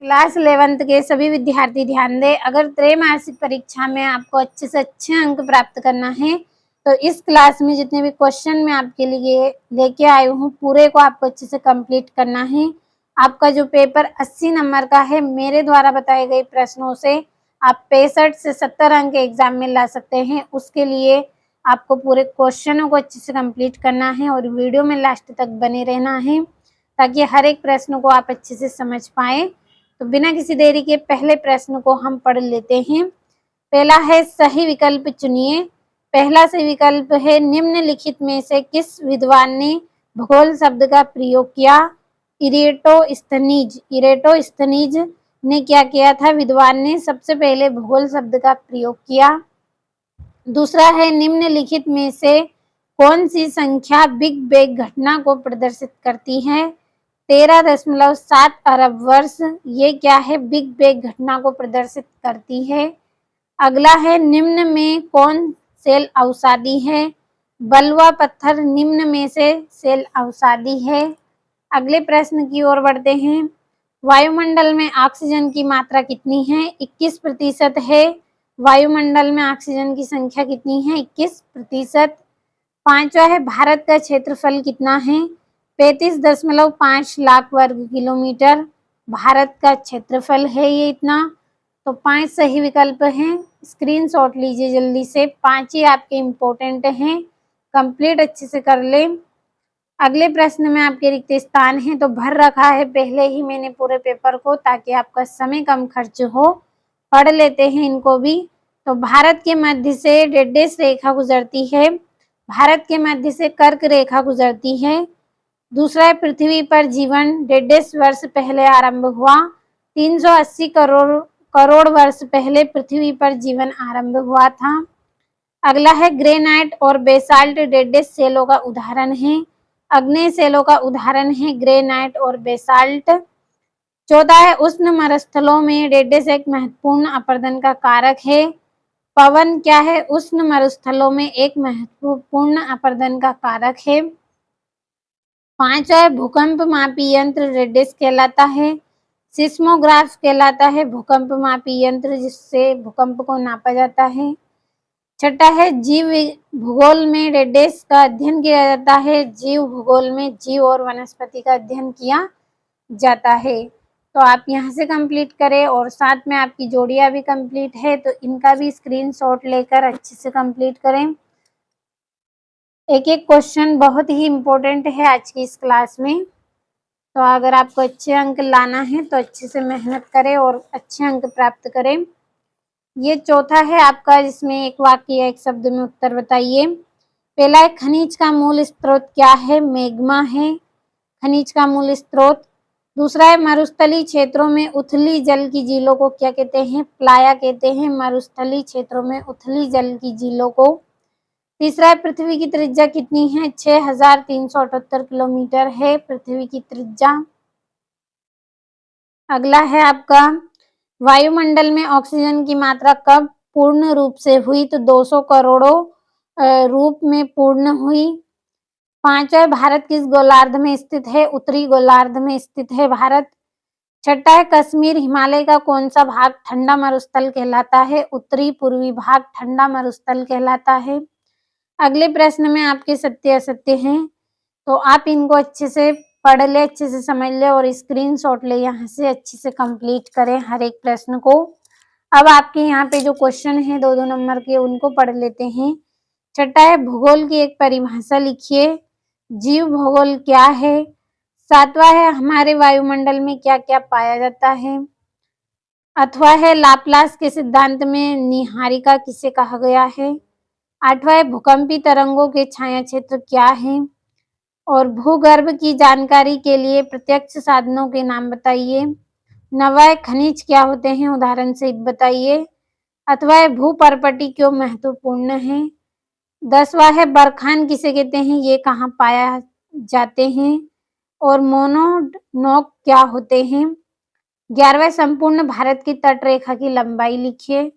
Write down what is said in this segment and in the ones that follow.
Class 11th के सभी विद्यार्थी ध्यान दें। अगर त्रैमासिक परीक्षा में आपको अच्छे से अच्छे अंक प्राप्त करना है तो इस क्लास में जितने भी क्वेश्चन मैं आपके लिए लेके आई हूँ पूरे को आपको अच्छे से कंप्लीट करना है। आपका जो पेपर 80 नंबर का है, मेरे द्वारा बताए गए प्रश्नों से आप 65 से 70 अंक एग्जाम में ला सकते हैं। उसके लिए आपको पूरे क्वेश्चनों को अच्छे से कंप्लीट करना है और वीडियो में लास्ट तक बने रहना है ताकि हर एक प्रश्न को आप अच्छे से समझ पाए। तो बिना किसी देरी के पहले प्रश्न को हम पढ़ लेते हैं। पहला है सही विकल्प चुनिए। पहला सही विकल्प है निम्नलिखित में से किस विद्वान ने भूगोल शब्द का प्रयोग किया। इरेटोस्थनीज ने क्या किया था? विद्वान ने सबसे पहले भूगोल शब्द का प्रयोग किया। दूसरा है निम्नलिखित में से कौन सी संख्या बिग बैंग घटना को प्रदर्शित करती है? 13.7 अरब वर्ष, ये क्या है? बिग बैंग घटना को प्रदर्शित करती है। अगला है निम्न में कौन सेल अवसादी है? बलुआ पत्थर निम्न में से सेल अवसादी है। अगले प्रश्न की ओर बढ़ते हैं। वायुमंडल में ऑक्सीजन की मात्रा कितनी है? 21% है। वायुमंडल में ऑक्सीजन की संख्या कितनी है? 21%। पांचवा है भारत का क्षेत्रफल कितना है? 35.5 लाख वर्ग किलोमीटर भारत का क्षेत्रफल है ये इतना। तो 5 सही विकल्प हैं। स्क्रीनशॉट लीजिए जल्दी से, 5 ही आपके इम्पोर्टेंट हैं, कंप्लीट अच्छे से कर लें। अगले प्रश्न में आपके रिक्त स्थान है तो भर रखा है पहले ही मैंने पूरे पेपर को ताकि आपका समय कम खर्च हो। पढ़ लेते हैं इनको भी। तो भारत के मध्य से डेडेस रेखा गुजरती है। भारत के मध्य से कर्क रेखा गुजरती है। दूसरा है पृथ्वी पर जीवन डेढ़ वर्ष पहले आरंभ हुआ। 380 करोड़ वर्ष पहले पृथ्वी पर जीवन आरंभ हुआ था। अगला है ग्रेनाइट और बेसाल्ट डेढ़ सेलों का उदाहरण है। अग्नेय सेलों का उदाहरण है ग्रेनाइट और बेसाल्ट। चौथा है उष्ण मरुस्थलों में डेढ़ एक महत्वपूर्ण अपर्दन का कारक है। पवन क्या है? उष्ण मरुस्थलों में एक महत्वपूर्ण अपर्दन का कारक है। पांचवा है भूकंप मापी यंत्र रेडिस कहलाता है। सिस्मोग्राफ कहलाता है भूकंप मापी यंत्र जिससे भूकंप को नापा जाता है। छठा है जीव भूगोल में रेडिस का अध्ययन किया जाता है। जीव भूगोल में जीव और वनस्पति का अध्ययन किया जाता है। तो आप यहाँ से कंप्लीट करें और साथ में आपकी जोड़ियां भी कंप्लीट है तो इनका भी स्क्रीनशॉट लेकर अच्छे से कंप्लीट करें। एक एक क्वेश्चन बहुत ही इम्पोर्टेंट है आज की इस क्लास में। तो अगर आपको अच्छे अंक लाना है तो अच्छे से मेहनत करें और अच्छे अंक प्राप्त करें। ये चौथा है आपका जिसमें एक वाक्य या एक शब्द में उत्तर बताइए। पहला है खनिज का मूल स्रोत क्या है? मैग्मा है खनिज का मूल स्रोत। दूसरा है मरुस्थलीय क्षेत्रों में उथली जल की झीलों को क्या कहते हैं? प्लाया कहते हैं मरुस्थलीय क्षेत्रों में उथली जल की झीलों को। तीसरा है पृथ्वी की त्रिज्या कितनी है? 6378 किलोमीटर है पृथ्वी की त्रिज्या। अगला है आपका वायुमंडल में ऑक्सीजन की मात्रा कब पूर्ण रूप से हुई? तो 200 करोड़ों रूप में पूर्ण हुई। पांचवा भारत किस गोलार्ध में स्थित है? उत्तरी गोलार्ध में स्थित है भारत। छठा है कश्मीर हिमालय का कौन सा भाग ठंडा मरुस्थल कहलाता है? उत्तरी पूर्वी भाग ठंडा मरुस्थल कहलाता है। अगले प्रश्न में आपके सत्य असत्य हैं तो आप इनको अच्छे से पढ़ ले, अच्छे से समझ ले और स्क्रीनशॉट ले, यहाँ से अच्छे से कंप्लीट करें हर एक प्रश्न को। अब आपके यहाँ पे जो क्वेश्चन है 2-2 नंबर के उनको पढ़ लेते हैं। छठा है भूगोल की एक परिभाषा लिखिए। जीव भूगोल क्या है? सातवां है हमारे वायुमंडल में क्या क्या पाया जाता है। अथवा है लाप्लास के सिद्धांत में निहारिका किसे कहा गया है। आठवां है भूकंपी तरंगों के छाया क्षेत्र क्या है। और भूगर्भ की जानकारी के लिए प्रत्यक्ष साधनों के नाम बताइए। नवा खनिज क्या होते हैं? उदाहरण सहित बताइए। अथवा भूपर्पटी क्यों महत्वपूर्ण है। 10वां है बरखान किसे कहते हैं? ये कहाँ पाया जाते हैं। और मोनोनॉक क्या होते हैं। 11वां संपूर्ण भारत की तट रेखा की लंबाई लिखिए।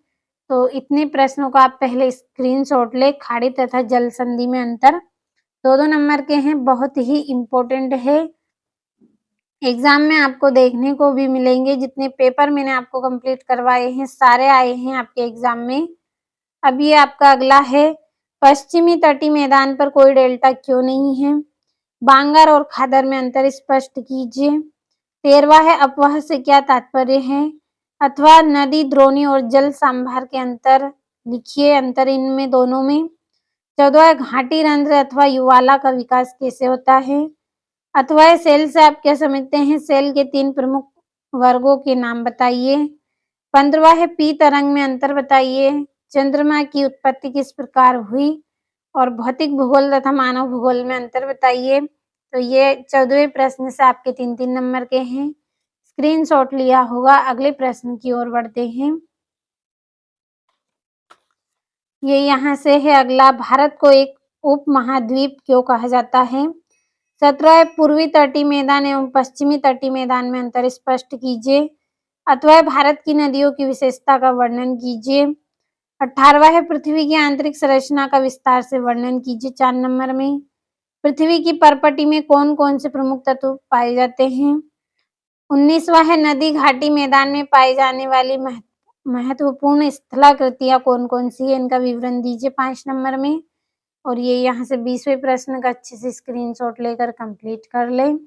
तो इतने प्रश्नों का आप पहले स्क्रीनशॉट ले। खाड़ी तथा जल संधि में अंतर 2-2 नंबर के हैं, बहुत ही इम्पोर्टेंट है। एग्जाम में आपको देखने को भी मिलेंगे। जितने पेपर मैंने आपको कंप्लीट करवाए हैं सारे आए हैं आपके एग्जाम में। अब ये आपका अगला है, पश्चिमी तटीय मैदान पर कोई डेल्टा क्यों नहीं है? बांगर और खादर में अंतर स्पष्ट कीजिए। 13वां है, अपवाह से क्या तात्पर्य है? अथवा नदी द्रोणी और जल सांभार के अंतर लिखिए, अंतर इनमें दोनों में। 14वां है, घाटी रंध्र अथवा युवाला का विकास कैसे होता है? अथवा सेल से आप क्या समझते हैं? सेल के 3 प्रमुख वर्गों के नाम बताइए। 15वां है, पी तरंग में अंतर बताइए। चंद्रमा की उत्पत्ति किस प्रकार हुई? और भौतिक भूगोल तथा मानव भूगोल में अंतर बताइए। तो ये 14वें प्रश्न से आपके 3-3 नंबर के हैं। स्क्रीनशॉट लिया होगा। अगले प्रश्न की ओर बढ़ते हैं। ये यहाँ से है अगला, भारत को एक उपमहाद्वीप क्यों कहा जाता है? 17 पूर्वी तटीय मैदान एवं पश्चिमी तटीय मैदान में अंतर स्पष्ट कीजिए। अथवा भारत की नदियों की विशेषता का वर्णन कीजिए। 18वां है, पृथ्वी की आंतरिक संरचना का विस्तार से वर्णन कीजिए 4 नंबर में। पृथ्वी की परपटी में कौन कौन से प्रमुख तत्व पाए जाते हैं? 19वां है, नदी घाटी मैदान में पाई जाने वाली महत्वपूर्ण स्थलाकृतियां कौन कौन सी है? इनका विवरण दीजिए 5 नंबर में। और ये यहाँ से 20वें प्रश्न का अच्छे से स्क्रीनशॉट लेकर कंप्लीट कर लें।